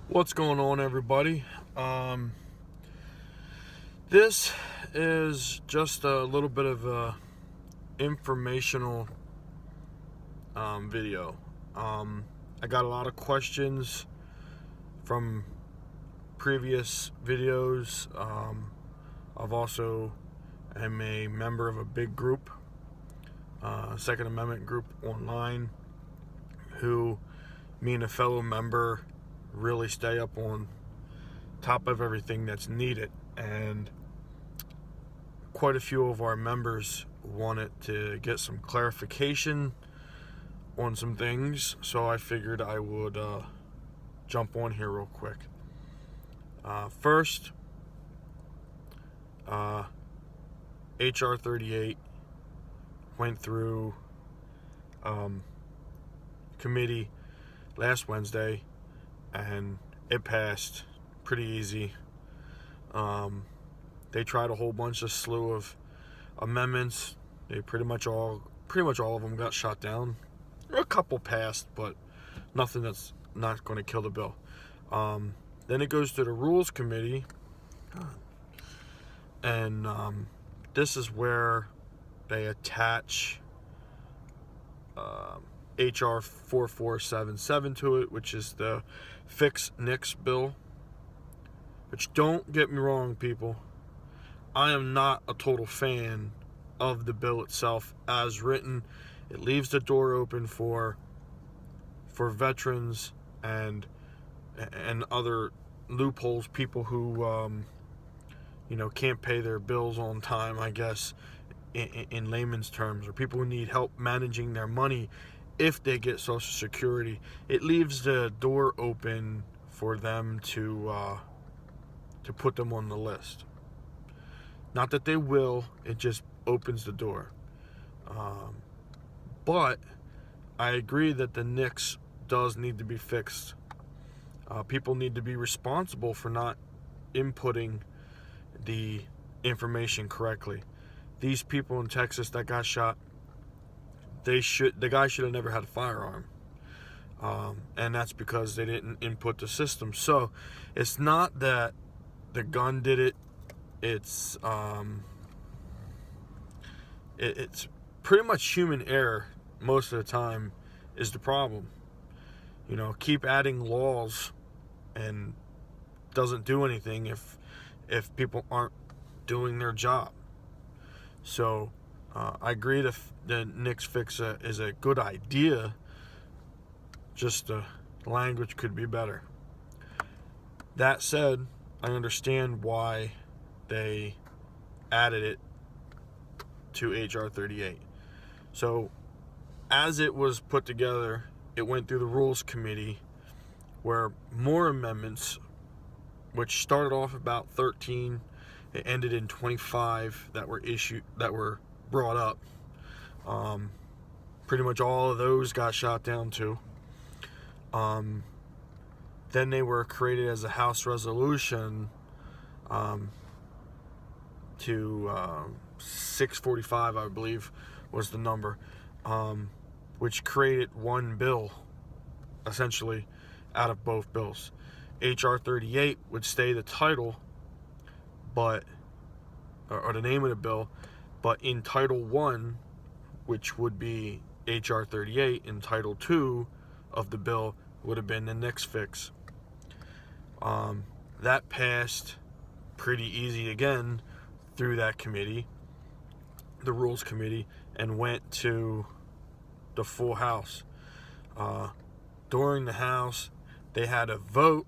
What's going on, everybody? This is just a little bit of a informational video. I got a lot of questions from previous videos. I've also am a member of a big group, Second Amendment group online, who me and a fellow member really stay up on top of everything that's needed, and quite a few of our members wanted to get some clarification on some things, so I figured I would jump on here real quick. First, HR38 went through committee last Wednesday, and it passed pretty easy. They tried a whole slew of amendments. They pretty much all of them got shot down. A couple passed, but nothing that's not going to kill the bill. Then it goes to the Rules Committee, and this is where they attach HR4477 to it, which is the Fix NICS bill. Which, don't get me wrong, people, I am not a total fan of the bill itself as written. It leaves the door open for veterans and other loopholes, people who can't pay their bills on time, I guess, in layman's terms, or people who need help managing their money if they get Social Security. It leaves the door open for them to put them on the list. Not that they will, it just opens the door. But I agree that the NICS does need to be fixed. People need to be responsible for not inputting the information correctly. These people in Texas that got shot, the guy should have never had a firearm. And that's because they didn't input the system. So it's not that the gun did it. It's pretty much human error most of the time is the problem. Keep adding laws and doesn't do anything if people aren't doing their job. So I agree that the NICS fix is a good idea. Just the language could be better. That said, I understand why they added it to HR38. So as it was put together, it went through the Rules Committee, where more amendments, which started off about 13, it ended in 25 that were brought up. Pretty much all of those got shot down too. Then they were created as a House resolution to 645, I believe, was the number, which created one bill, essentially, out of both bills. HR38 would stay the title, or the name of the bill, but in Title 1, which would be HR38, in Title 2 of the bill would have been the NICS fix. That passed pretty easy again through that committee, the Rules Committee, and went to the full House. During the House, they had a vote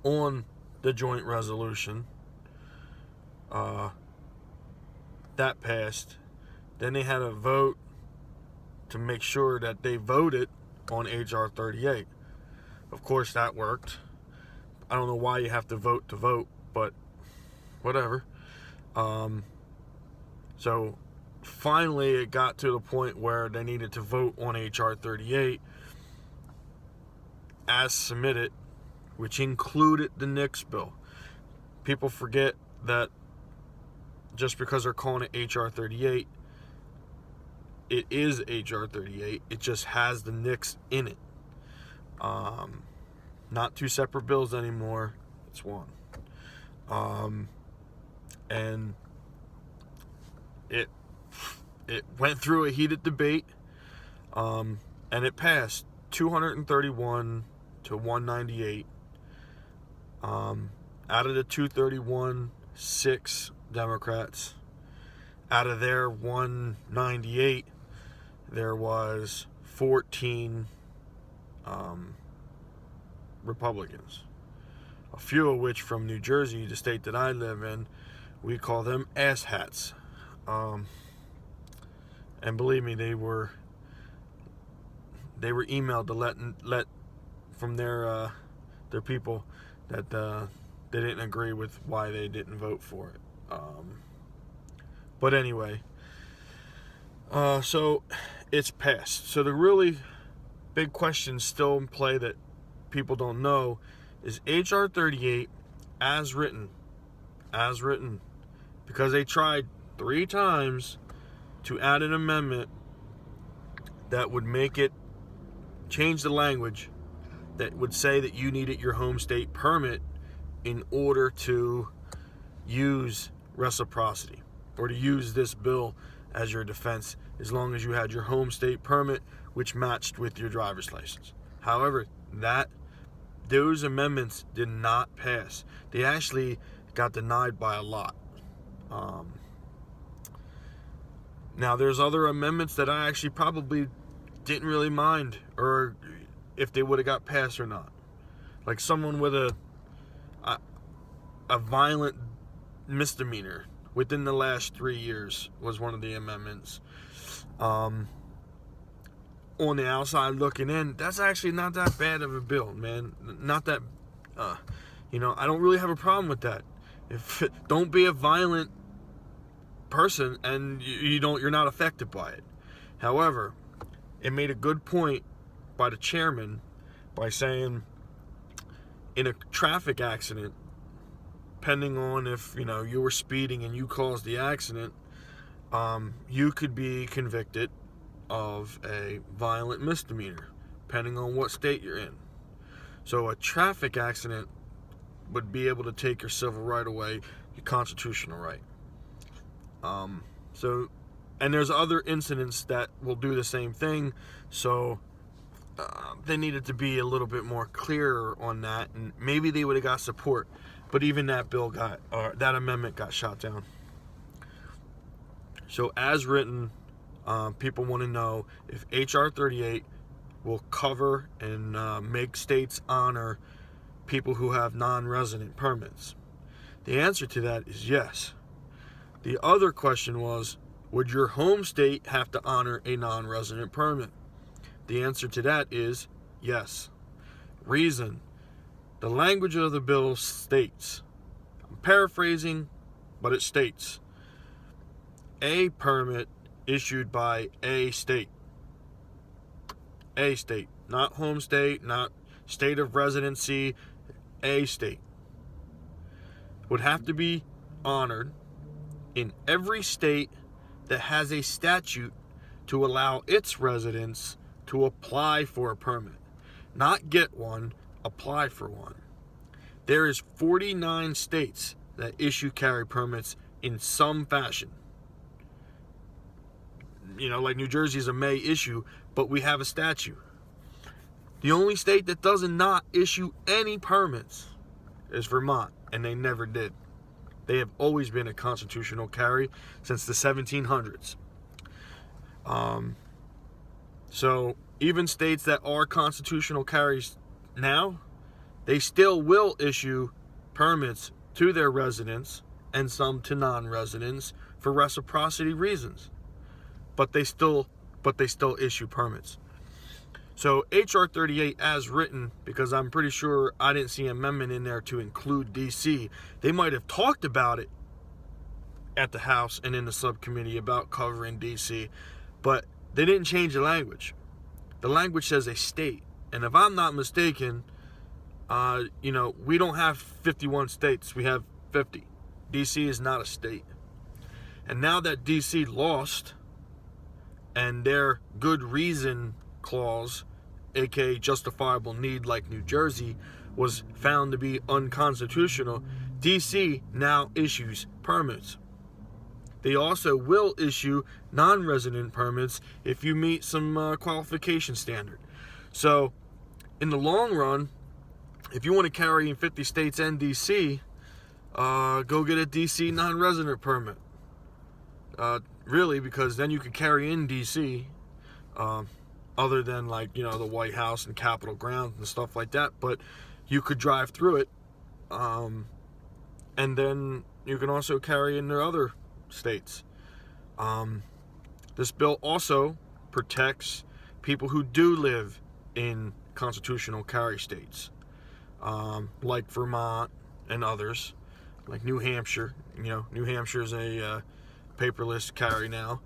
on the joint resolution. That passed. Then they had a vote to make sure that they voted on HR38. Of course, that worked. I don't know why you have to vote, but whatever. So finally it got to the point where they needed to vote on HR38 as submitted, which included the NICS bill. People forget that just because they're calling it HR38, it is HR38. It just has the NICS in it. Not two separate bills anymore. It's one. And it went through a heated debate, and it passed 231 to 198. Out of the 231, 6 Democrats. Out of their 198, there was 14 Republicans. A few of which from New Jersey, the state that I live in. We call them asshats. And believe me, they were emailed to let from their people that they didn't agree with why they didn't vote for it. But anyway, so it's passed. So the really big question still in play that people don't know is HR38 as written, because they tried 3 times to add an amendment that would make it change the language that would say that you needed your home state permit in order to use reciprocity or to use this bill as your defense, as long as you had your home state permit which matched with your driver's license. However, those amendments did not pass. They actually got denied by a lot. Now, there's other amendments that I actually probably didn't really mind, or if they would have got passed or not. Like someone with a violent misdemeanor within the last 3 years was one of the amendments. On the outside looking in, that's actually not that bad of a bill, man. Not that, I don't really have a problem with that. Don't be a violent person and you're not affected by it. However, it made a good point by the chairman by saying in a traffic accident, depending on if you were speeding and you caused the accident, you could be convicted of a violent misdemeanor, depending on what state you're in. So a traffic accident would be able to take your civil right away, your constitutional right. And there's other incidents that will do the same thing. So they needed to be a little bit more clear on that, and maybe they would have got support. But even that that amendment got shot down. So as written, people want to know if HR38 will cover and make states honor people who have non-resident permits. The answer to that is yes. The other question was, would your home state have to honor a non-resident permit? The answer to that is yes. Reason: the language of the bill states, I'm paraphrasing, but it states, a permit issued by a state. A state, not home state, not state of residency, a state. Would have to be honored in every state that has a statute to allow its residents to apply for a permit. Not get one, apply for one. There is 49 states that issue carry permits in some fashion. Like New Jersey is a may issue, but we have a statute. The only state that does not issue any permits is Vermont, and they never did. They have always been a constitutional carry since the 1700s. So even states that are constitutional carries now, they still will issue permits to their residents and some to non-residents for reciprocity reasons. But they still issue permits. So HR38 as written, because I'm pretty sure I didn't see an amendment in there to include DC. They might have talked about it at the House and in the subcommittee about covering DC, but they didn't change the language. The language says a state. And if I'm not mistaken, we don't have 51 states. We have 50. DC is not a state. And now that DC lost and their good reason clause aka justifiable need, like New Jersey, was found to be unconstitutional, DC now issues permits. They also will issue non-resident permits if you meet some qualification standard. So, in the long run, if you want to carry in 50 states and DC, go get a DC non-resident permit. Really, because then you could carry in DC, other than like, the White House and Capitol grounds and stuff like that. But you could drive through it, and then you can also carry in the other states. This bill also protects people who do live in constitutional carry states, like Vermont and others, like New Hampshire. New Hampshire is a paperless carry now.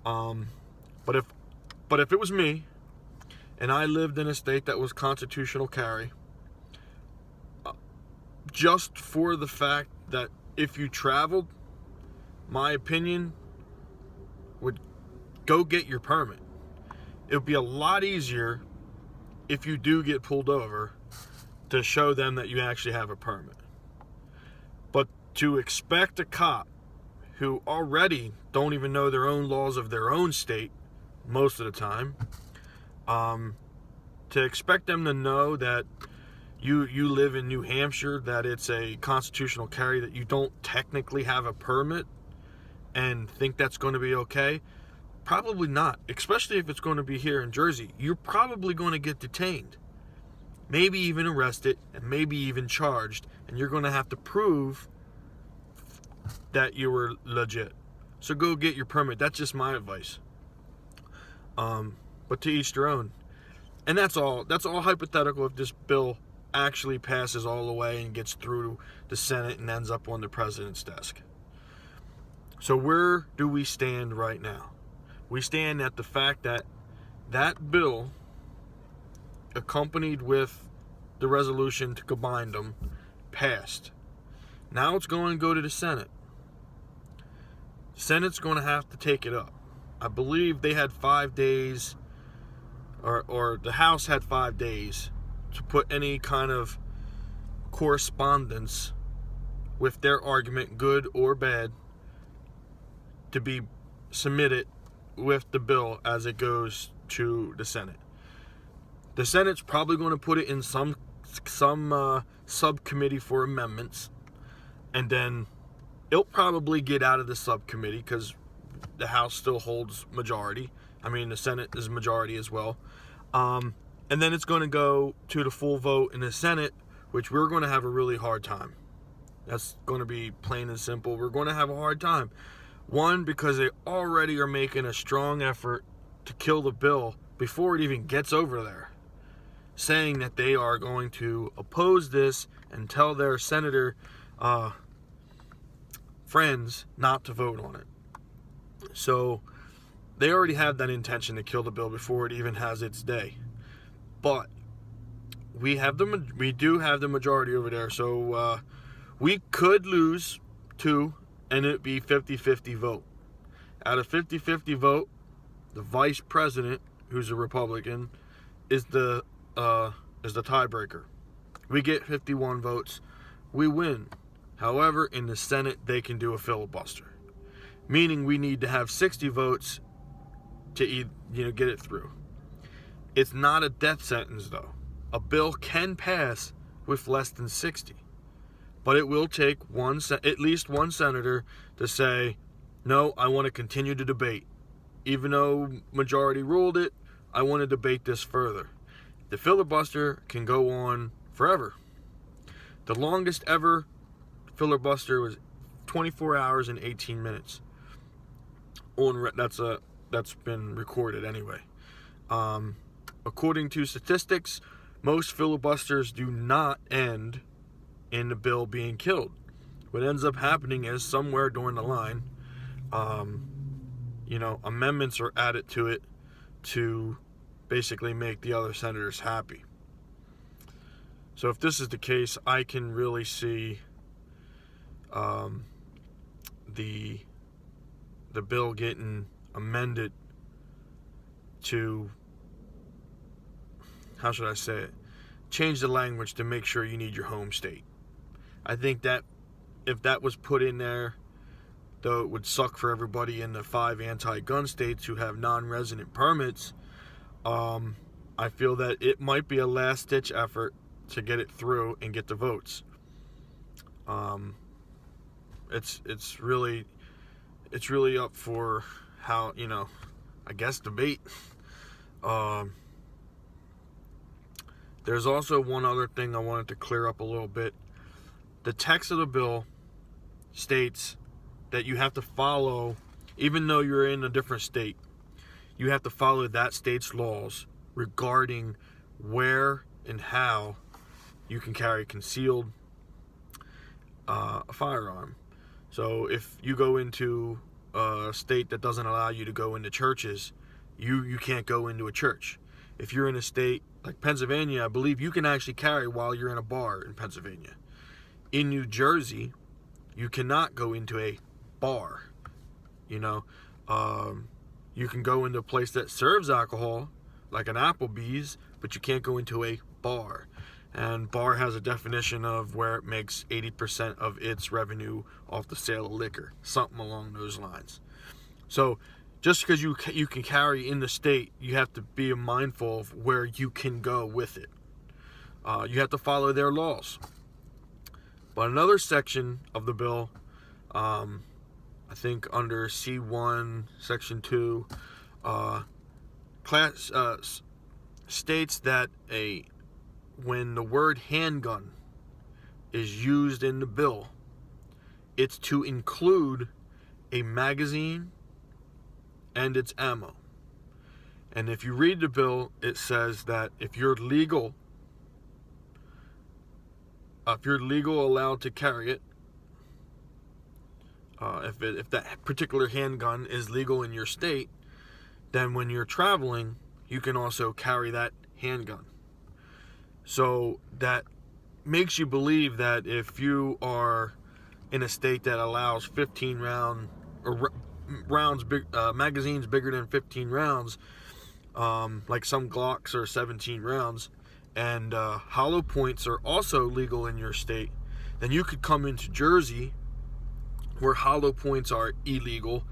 But if it was me and I lived in a state that was constitutional carry, just for the fact that if you traveled, my opinion would go get your permit. It would be a lot easier if you do get pulled over to show them that you actually have a permit. But to expect a cop who already don't even know their own laws of their own state most of the time, to expect them to know that you live in New Hampshire, that it's a constitutional carry, that you don't technically have a permit, and think that's going to be okay, probably not. Especially if it's going to be here in Jersey, you're probably going to get detained, maybe even arrested, and maybe even charged, and you're going to have to prove that you were legit. So go get your permit. That's just my advice. But to each their own. And that's all hypothetical if this bill actually passes all the way and gets through the Senate and ends up on the president's desk. So where do we stand right now? We stand at the fact that that bill, accompanied with the resolution to combine them, passed. Now it's going to go to the Senate. The Senate's going to have to take it up. I believe they had 5 days, or the House had 5 days to put any kind of correspondence with their argument, good or bad, to be submitted with the bill as it goes to the Senate. The Senate's probably going to put it in some subcommittee for amendments, and then it'll probably get out of the subcommittee because the House still holds majority. I mean, the Senate is majority as well. And then it's going to go to the full vote in the Senate, which we're going to have a really hard time. That's going to be plain and simple. We're going to have a hard time. One, because they already are making a strong effort to kill the bill before it even gets over there, saying that they are going to oppose this and tell their senator friends not to vote on it. So they already have that intention to kill the bill before it even has its day. But we do have the majority over there, so we could lose two, and it'd be 50-50 vote. At a 50-50 vote, the vice president, who's a Republican, is the tiebreaker. We get 51 votes, we win. However, in the Senate, they can do a filibuster, meaning we need to have 60 votes to get it through. It's not a death sentence, though. A bill can pass with less than 60, but it will take at least one senator to say, no, I want to continue to debate. Even though majority ruled it, I want to debate this further. The filibuster can go on forever. The longest ever filibuster was 24 hours and 18 minutes. That's been recorded anyway. According to statistics, most filibusters do not end in the bill being killed. What ends up happening is somewhere during the line, amendments are added to it to basically make the other senators happy. So if this is the case, I can really see the bill getting amended to how should I say it? Change the language to make sure you need your home state. I think that if that was put in there, though it would suck for everybody in the 5 anti-gun states who have non-resident permits, I feel that it might be a last-ditch effort to get it through and get the votes. It's really up for how, I guess, debate. There's also one other thing I wanted to clear up a little bit. The text of the bill states that you have to follow, even though you're in a different state, you have to follow that state's laws regarding where and how you can carry concealed a firearm. So if you go into a state that doesn't allow you to go into churches, you can't go into a church. If you're in a state like Pennsylvania, I believe you can actually carry while you're in a bar in Pennsylvania. In New Jersey, you cannot go into a bar. You can go into a place that serves alcohol, like an Applebee's, but you can't go into a bar. And bar has a definition of where it makes 80% of its revenue off the sale of liquor, something along those lines. So just because you can carry in the state, you have to be mindful of where you can go with it. You have to follow their laws. But another section of the bill, I think under C1, Section 2, states that when the word handgun is used in the bill, it's to include a magazine and its ammo. And if you read the bill, it says that if you're legal allowed to carry it, if that particular handgun is legal in your state, then when you're traveling, you can also carry that handgun. So that makes you believe that if you are in a state that allows 15 round or rounds, magazines bigger than 15 rounds, like some Glocks are 17 rounds, and hollow points are also legal in your state, then you could come into Jersey where hollow points are illegal,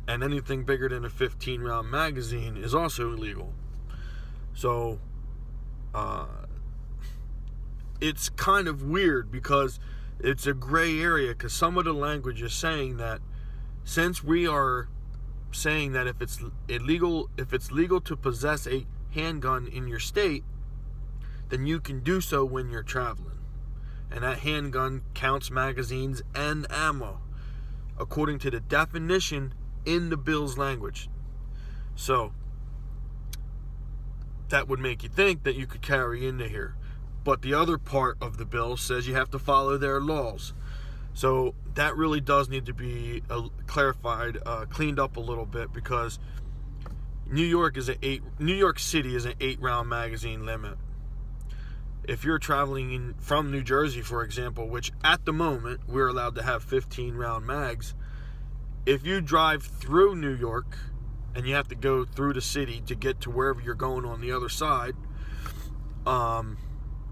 and anything bigger than a 15 round magazine is also illegal. So it's kind of weird because it's a gray area, because some of the language is saying that since we are saying that if it's legal to possess a handgun in your state, then you can do so when you're traveling. And that handgun counts magazines and ammo, according to the definition in the bill's language. So that would make you think that you could carry into here. But the other part of the bill says you have to follow their laws. So that really does need to be clarified, cleaned up a little bit, because New York City is an 8-round magazine limit. If you're traveling from New Jersey, for example, which at the moment we're allowed to have 15-round mags, if you drive through New York and you have to go through the city to get to wherever you're going on the other side,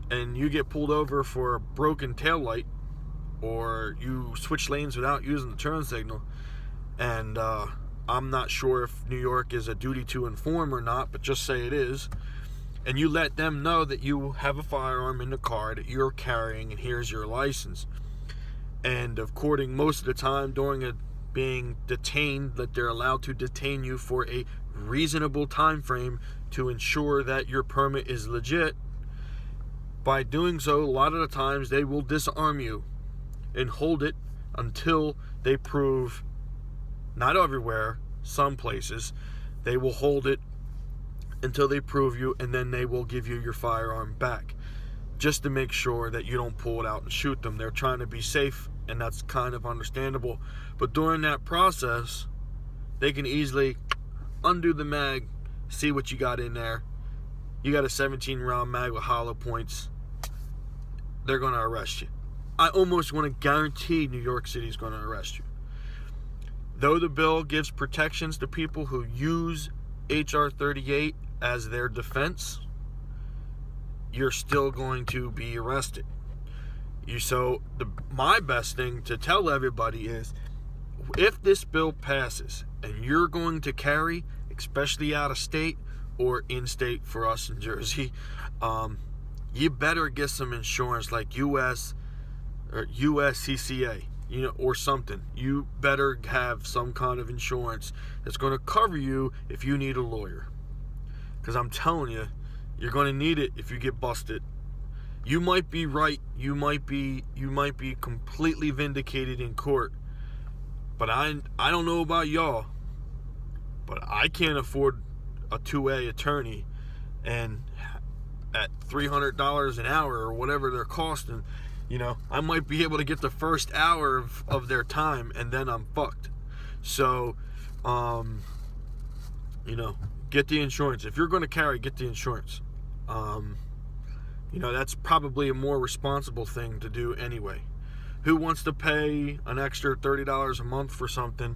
and you get pulled over for a broken taillight, or you switch lanes without using the turn signal, and I'm not sure if New York is a duty to inform or not, but just say it is, and you let them know that you have a firearm in the car that you're carrying, and here's your license. And according most of the time during being detained, that they're allowed to detain you for a reasonable time frame to ensure that your permit is legit. By doing so, a lot of the times they will disarm you and hold it until they prove, not everywhere, some places, they will hold it until they prove you, and then they will give you your firearm back, just to make sure that you don't pull it out and shoot them. They're trying to be safe, and that's kind of understandable. But during that process, they can easily undo the mag, see what you got in there. You got a 17-round mag with hollow points. They're going to arrest you. I almost want to guarantee New York City is going to arrest you. Though the bill gives protections to people who use HR38 as their defense, you're still going to be arrested. My best thing to tell everybody is, if this bill passes and you're going to carry, especially out of state or in state for us in Jersey, you better get some insurance like US or USCCA, or something. You better have some kind of insurance that's going to cover you if you need a lawyer. Because I'm telling you, you're going to need it if you get busted. You might be right. You might be completely vindicated in court. But I don't know about y'all, but I can't afford a 2A attorney, and at $300 an hour or whatever they're costing, I might be able to get the first hour of their time, and then I'm fucked. So, get the insurance. If you're going to carry, get the insurance. That's probably a more responsible thing to do anyway. Who wants to pay an extra $30 a month for something,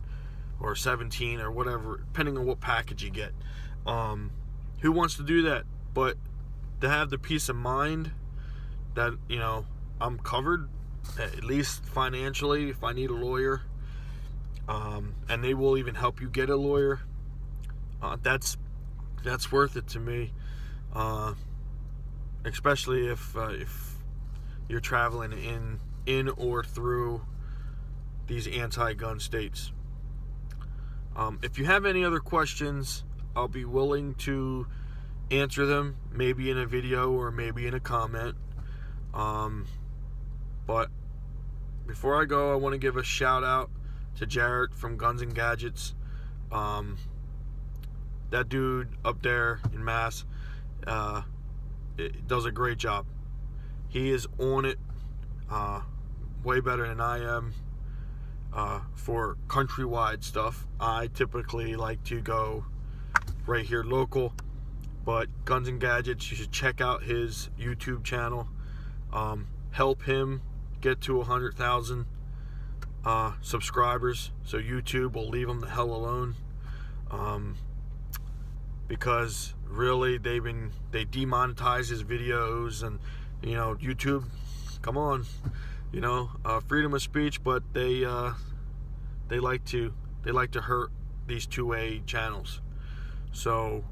or $17 or whatever, depending on what package you get? Who wants to do that? But to have the peace of mind that, I'm covered, at least financially, if I need a lawyer, and they will even help you get a lawyer, that's worth it to me, especially if you're traveling in or through these anti-gun states. If you have any other questions, I'll be willing to answer them, maybe in a video or maybe in a comment. But before I go, I want to give a shout out to Jarrett from Guns and Gadgets. That dude up there in Mass does a great job. He is on it, way better than I am, for countrywide stuff. I typically like to go right here local, but Guns and Gadgets, you should check out his YouTube channel. Help him get to 100,000 subscribers, so YouTube will leave him the hell alone, because really they demonetize his videos, and YouTube, come on, freedom of speech, but they like to hurt these 2A channels. So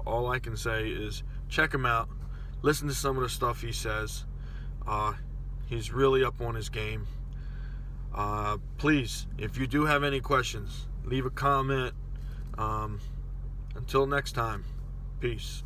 all I can say is check him out, listen to some of the stuff he says. He's really up on his game. Please, if you do have any questions, leave a comment. Until next time, peace.